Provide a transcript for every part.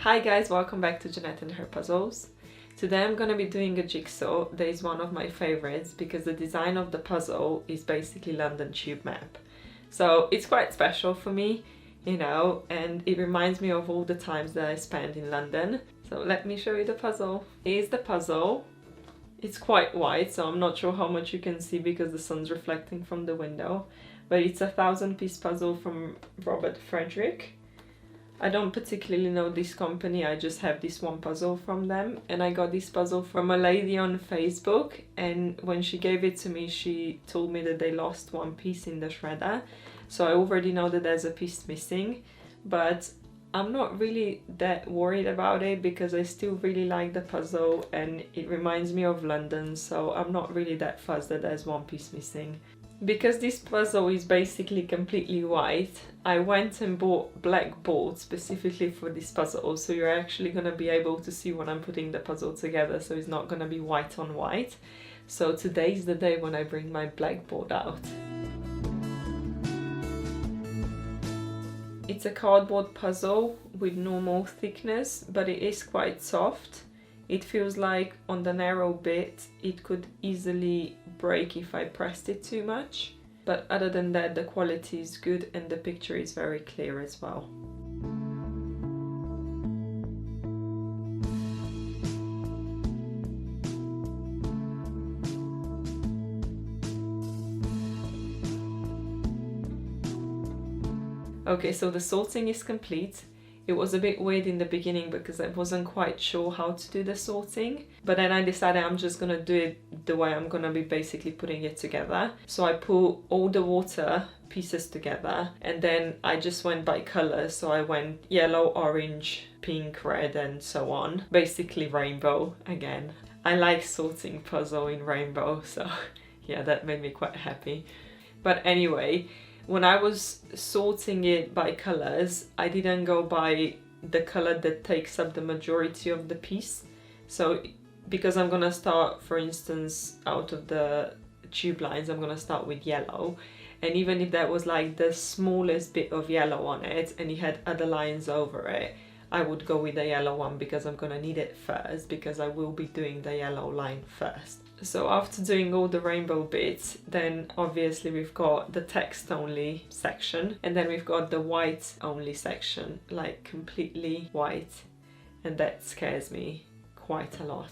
Hi guys, welcome back to Jeanette and her puzzles. Today I'm gonna be doing a jigsaw that is one of my favorites because the design of the puzzle is basically London Tube map. So it's quite special for me, you know, and it reminds me of all the times that I spent in London. So let me show you the puzzle. Here's the puzzle. It's quite wide, so I'm not sure how much you can see because the sun's reflecting from the window, but it's a 1,000-piece puzzle from Frederick. I don't particularly know this company, I just have this one puzzle from them, and I got this puzzle from a lady on Facebook, and when she gave it to me she told me that they lost one piece in the shredder, so I already know that there's a piece missing, but I'm not really that worried about it because I still really like the puzzle and it reminds me of London, so I'm not really that fussed that there's one piece missing. Because this puzzle is basically completely white, I went and bought black boards specifically for this puzzle, so you're actually going to be able to see when I'm putting the puzzle together, so it's not going to be white on white. So today's the day when I bring my black board out. It's a cardboard puzzle with normal thickness, but it is quite soft. It feels like on the narrow bit it could easily break if I pressed it too much. But other than that, the quality is good and the picture is very clear as well. Okay, so the sorting is complete. It was a bit weird in the beginning because I wasn't quite sure how to do the sorting, but then I decided I'm just gonna do it the way I'm gonna be basically putting it together. So I put all the water pieces together and then I just went by colour, so I went yellow, orange, pink, red and so on. Basically rainbow again. I like sorting puzzle in rainbow, so yeah, that made me quite happy. But anyway, when I was sorting it by colours, I didn't go by the colour that takes up the majority of the piece. So because I'm gonna start, for instance, out of the tube lines, I'm gonna start with yellow. And even if that was like the smallest bit of yellow on it and it had other lines over it, I would go with the yellow one because I'm gonna need it first, because I will be doing the yellow line first. So after doing all the rainbow bits, then obviously we've got the text only section, and then we've got the white only section, like completely white, and that scares me quite a lot.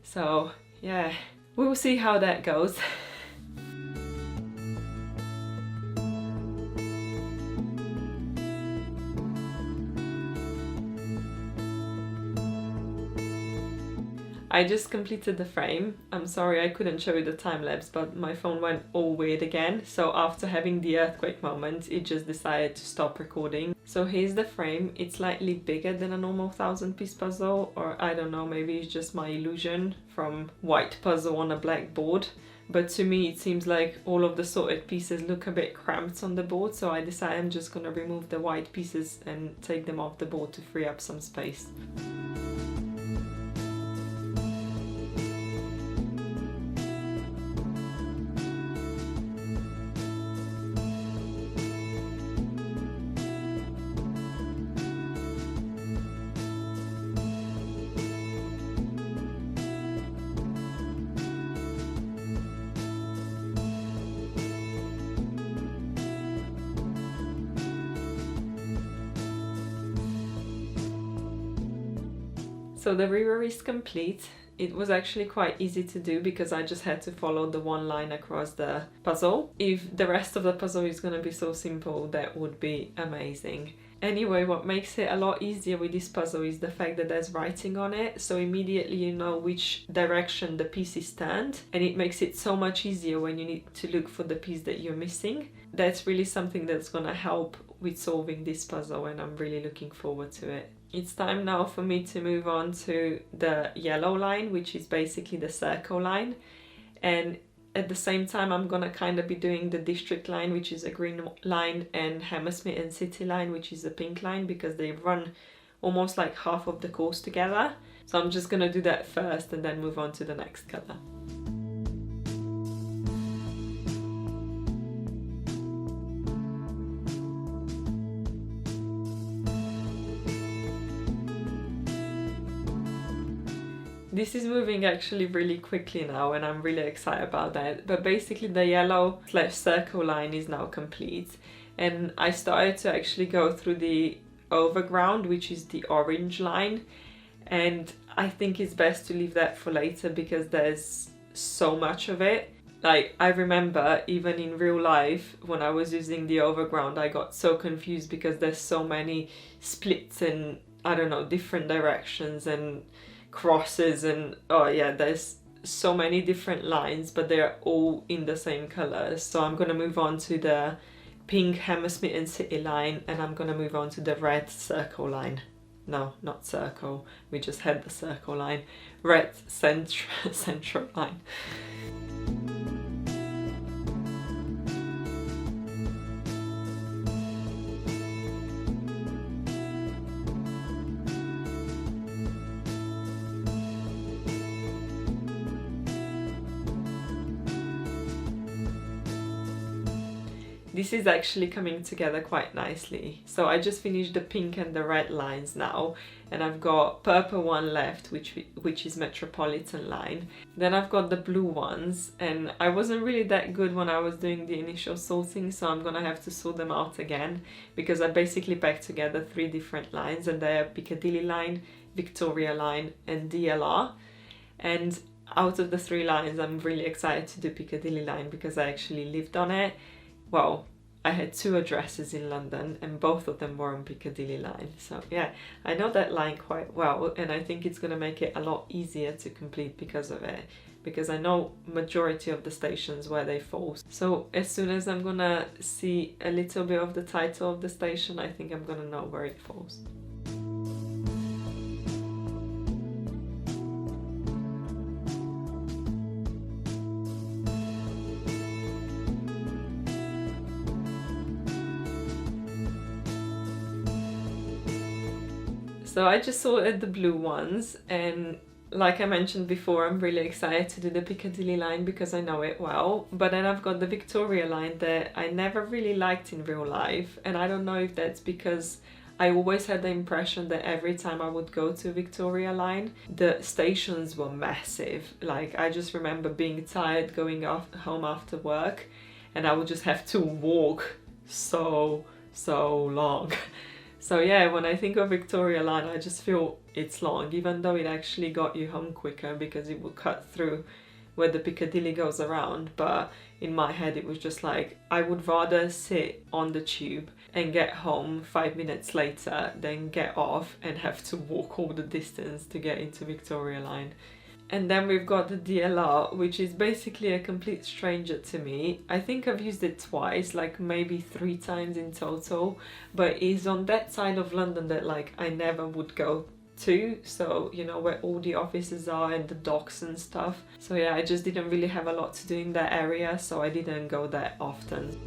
So yeah, we'll see how that goes. I just completed the frame. I'm sorry I couldn't show you the time lapse, but my phone went all weird again. So after having the earthquake moment, it just decided to stop recording. So here's the frame. It's slightly bigger than a normal 1,000-piece puzzle, or I don't know, maybe it's just my illusion from white puzzle on a black board. But to me it seems like all of the sorted pieces look a bit cramped on the board, so I decided I'm just gonna remove the white pieces and take them off the board to free up some space. So the river is complete. It was actually quite easy to do because I just had to follow the one line across the puzzle. If the rest of the puzzle is going to be so simple, that would be amazing. Anyway, what makes it a lot easier with this puzzle is the fact that there's writing on it, so immediately you know which direction the piece is turned, and it makes it so much easier when you need to look for the piece that you're missing. That's really something that's going to help with solving this puzzle, and I'm really looking forward to it. It's time now for me to move on to the yellow line, which is basically the circle line, and at the same time I'm gonna kind of be doing the district line, which is a green line, and Hammersmith and City line, which is a pink line, because they run almost like half of the course together. So I'm just gonna do that first and then move on to the next colour. This is moving actually really quickly now and I'm really excited about that. But basically the yellow / circle line is now complete, and I started to actually go through the overground, which is the orange line, and I think it's best to leave that for later because there's so much of it. Like, I remember even in real life when I was using the overground, I got so confused because there's so many splits and, I don't know, different directions and crosses, and oh yeah, there's so many different lines, but they're all in the same colors. So I'm gonna move on to the pink Hammersmith and City line, and I'm gonna move on to the red circle line. No, not circle, we just had the circle line. Red central line. This is actually coming together quite nicely. So I just finished the pink and the red lines now, and I've got purple one left, which is Metropolitan line. Then I've got the blue ones, and I wasn't really that good when I was doing the initial sorting, so I'm gonna have to sort them out again because I basically packed together 3 different lines, and they're Piccadilly line, Victoria line and DLR. And out of the 3 lines, I'm really excited to do Piccadilly line because I actually lived on it. Well, I had 2 addresses in London and both of them were on Piccadilly line. So yeah, I know that line quite well, and I think it's going to make it a lot easier to complete because of it. Because I know majority of the stations where they fall. So as soon as I'm going to see a little bit of the title of the station, I think I'm going to know where it falls. So I just sorted the blue ones, and like I mentioned before, I'm really excited to do the Piccadilly line because I know it well. But then I've got the Victoria line that I never really liked in real life, and I don't know if that's because I always had the impression that every time I would go to Victoria line, the stations were massive. Like, I just remember being tired going home after work, and I would just have to walk so long. So yeah, when I think of Victoria line, I just feel it's long, even though it actually got you home quicker because it would cut through where the Piccadilly goes around. But in my head, it was just like, I would rather sit on the tube and get home 5 minutes later than get off and have to walk all the distance to get into Victoria line. And then we've got the DLR, which is basically a complete stranger to me. I think I've used it twice, like maybe 3 times in total, but it's on that side of London that like I never would go to. So, you know, where all the offices are and the docks and stuff. So yeah, I just didn't really have a lot to do in that area, so I didn't go that often.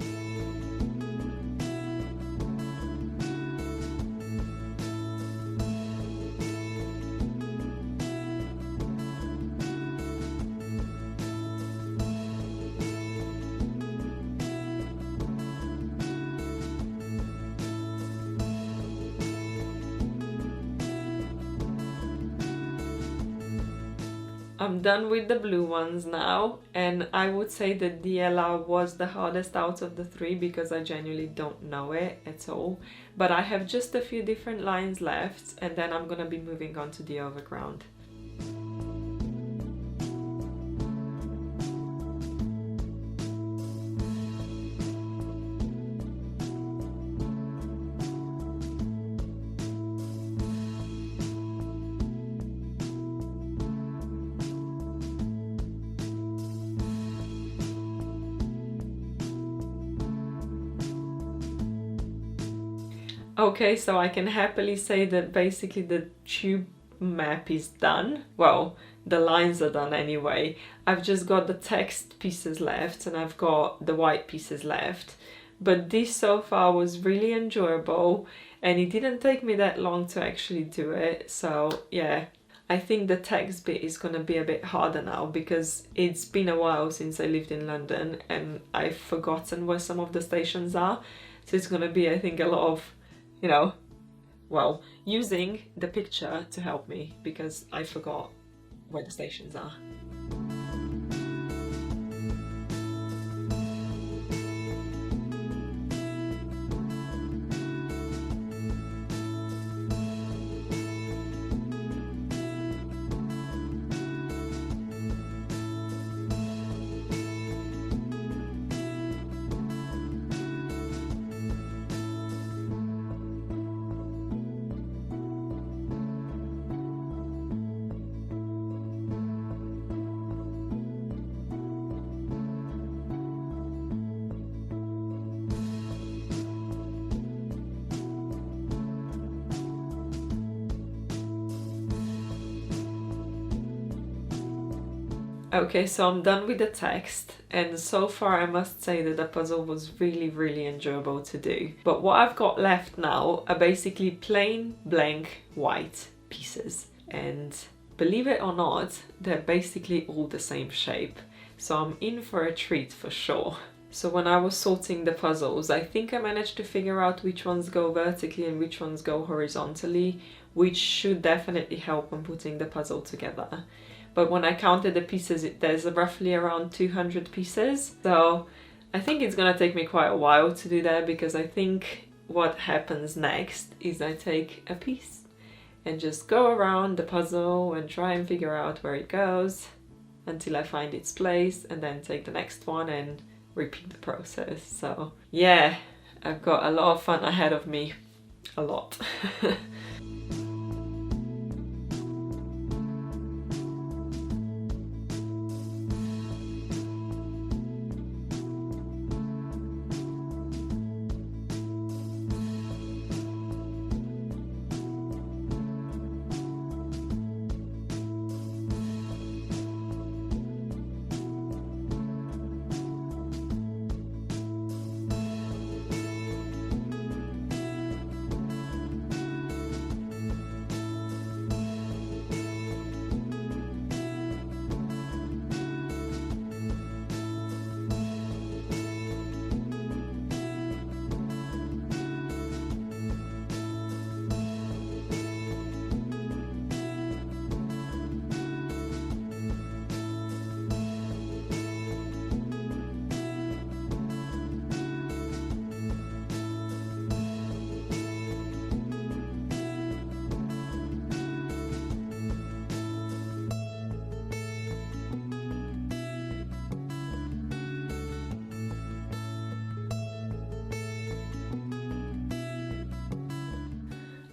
I'm done with the blue ones now, and I would say that DLR was the hardest out of the 3 because I genuinely don't know it at all. But I have just a few different lines left, and then I'm gonna be moving on to the overground. Okay, so I can happily say that basically the tube map is done. Well, the lines are done anyway. I've just got the text pieces left and I've got the white pieces left. But this so far was really enjoyable and it didn't take me that long to actually do it. So yeah, I think the text bit is gonna be a bit harder now because it's been a while since I lived in London and I've forgotten where some of the stations are. So it's gonna be, I think, a lot of, you know, well, using the picture to help me because I forgot where the stations are. Okay, so I'm done with the text, and so far I must say that the puzzle was really enjoyable to do. But what I've got left now are basically plain blank white pieces, and believe it or not, they're basically all the same shape. So I'm in for a treat for sure. So when I was sorting the puzzles, I think I managed to figure out which ones go vertically and which ones go horizontally, which should definitely help when putting the puzzle together. But when I counted the pieces, there's roughly around 200 pieces. So I think it's gonna take me quite a while to do that, because I think what happens next is I take a piece and just go around the puzzle and try and figure out where it goes until I find its place, and then take the next one and repeat the process. So yeah, I've got a lot of fun ahead of me. A lot.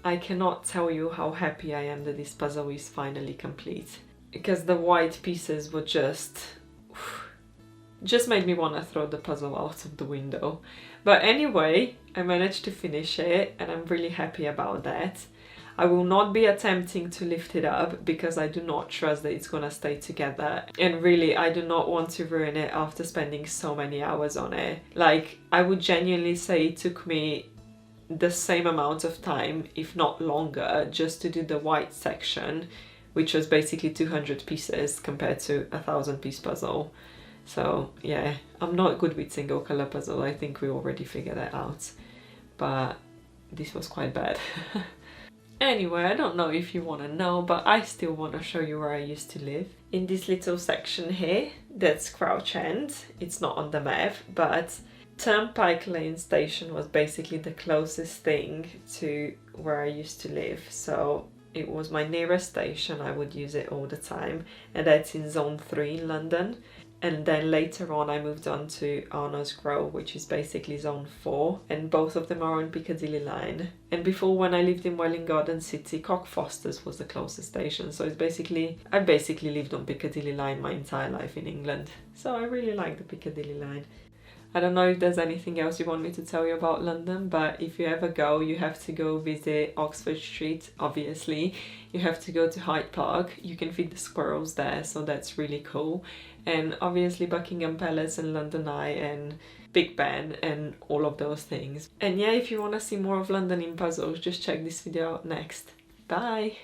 I cannot tell you how happy I am that this puzzle is finally complete, because the white pieces were just made me want to throw the puzzle out of the window. But anyway, I managed to finish it and I'm really happy about that. I will not be attempting to lift it up because I do not trust that it's gonna stay together, and really I do not want to ruin it after spending so many hours on it. Like, I would genuinely say it took me the same amount of time, if not longer, just to do the white section, which was basically 200 pieces compared to a 1,000-piece puzzle. So yeah, I'm not good with single color puzzle, I think we already figured that out, but this was quite bad. Anyway, I don't know if you want to know, but I still want to show you where I used to live. In this little section here, that's Crouch End. It's not on the map, but Turnpike Lane station was basically the closest thing to where I used to live, so it was my nearest station. I would use it all the time, and that's in Zone 3 in London. And then later on I moved on to Arnos Grove, which is basically Zone 4, and both of them are on Piccadilly line. And before, when I lived in Welwyn Garden City, Cockfosters was the closest station, so it's basically, I basically lived on Piccadilly line my entire life in England, so I really like the Piccadilly line. I don't know if there's anything else you want me to tell you about London, but if you ever go, you have to go visit Oxford Street, obviously. You have to go to Hyde Park. You can feed the squirrels there, so that's really cool. And obviously Buckingham Palace and London Eye and Big Ben and all of those things. And yeah, if you want to see more of London in puzzles, just check this video out next. Bye!